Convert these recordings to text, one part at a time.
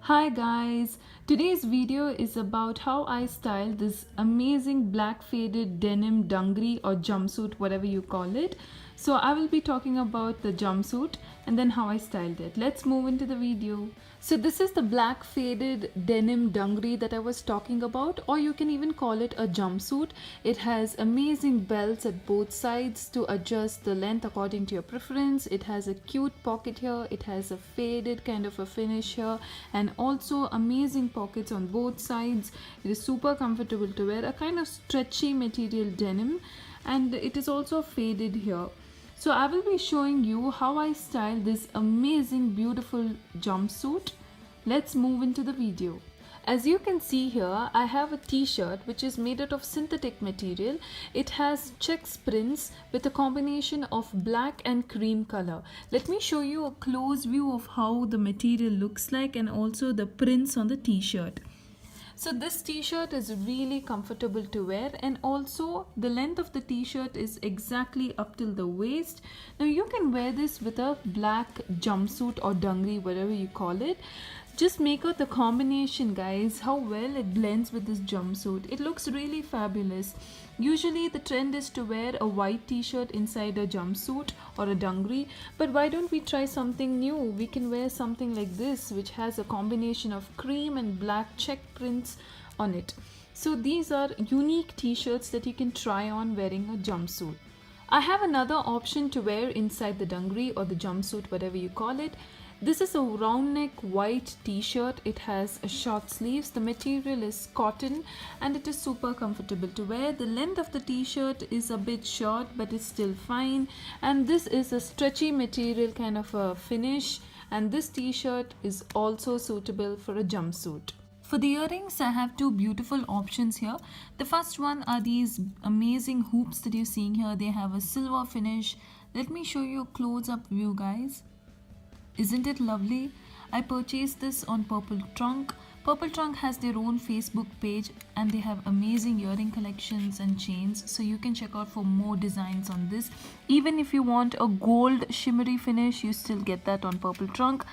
Hi guys, today's video is about how I styled this amazing black faded denim dungaree or jumpsuit, whatever you call it. So I will be talking about the jumpsuit and then how I styled it. Let's move into the video. So this is the black faded denim dungaree that I was talking about, or you can even call it a jumpsuit. It has amazing belts at both sides to adjust the length according to your preference. It has a cute pocket here, it has a faded kind of a finish here, and also amazing pockets on both sides. It is super comfortable to wear, a kind of stretchy material denim, and it is also faded here. So I will be showing you how I style this amazing beautiful jumpsuit. Let's move into the video. As you can see here, I have a t-shirt which is made out of synthetic material. It has checks prints with a combination of black and cream color. Let me show you a close view of how the material looks like and also the prints on the t-shirt. So this t-shirt is really comfortable to wear, and also the length of the t-shirt is exactly up till the waist. Now you can wear this with a black jumpsuit or dungaree, whatever you call it. Just make out the combination, guys, how well it blends with this jumpsuit. It looks really fabulous. Usually the trend is to wear a white t-shirt inside a jumpsuit or a dungaree, but why don't we try something new? We can wear something like this, which has a combination of cream and black check prints on it. So these are unique t-shirts that you can try on wearing a jumpsuit. I have another option to wear inside the dungaree or the jumpsuit, whatever you call it. This is a round neck white t-shirt. It has short sleeves. The material is cotton and it is super comfortable to wear. The length of the t-shirt is a bit short, but it's still fine. And this is a stretchy material kind of a finish. And this t-shirt is also suitable for a jumpsuit. For the earrings, I have two beautiful options here. The first one are these amazing hoops that you're seeing here. They have a silver finish. Let me show you a close-up view, guys. Isn't it lovely? I purchased this on Purple Trunk. Purple Trunk has their own Facebook page and they have amazing earring collections and chains, so you can check out for more designs on this. Even if you want a gold shimmery finish, you still get that on Purple Trunk.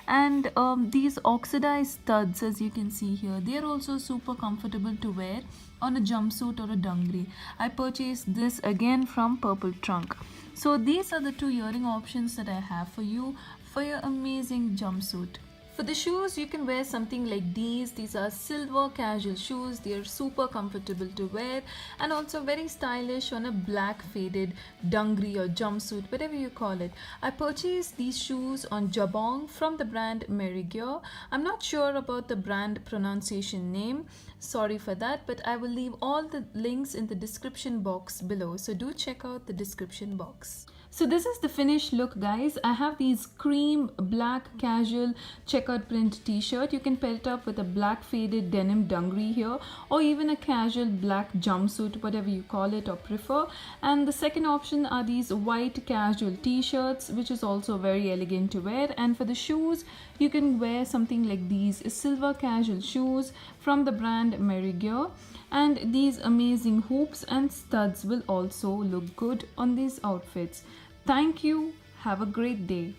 And these oxidized studs, as you can see here, they are also super comfortable to wear on a jumpsuit or a dungaree. I purchased this again from Purple Trunk. So these are the two earring options that I have for you for your amazing jumpsuit. For the shoes, you can wear something like these. These are silver casual shoes. They are super comfortable to wear and also very stylish on a black faded dungaree or jumpsuit, whatever you call it. I purchased these shoes on Jabong from the brand Shoes-Meriggiare. I'm not sure about the brand pronunciation name. Sorry for that, but I will leave all the links in the description box below. So do check out the description box. So this is the finished look, guys. I have these cream black casual checkered print t-shirt. You can pair it up with a black faded denim dungaree here, or even a casual black jumpsuit, whatever you call it or prefer. And the second option are these white casual t-shirts, which is also very elegant to wear. And for the shoes, you can wear something like these silver casual shoes from the brand Shoes-Meriggiare. And these amazing hoops and studs will also look good on these outfits. Thank you. Have a great day.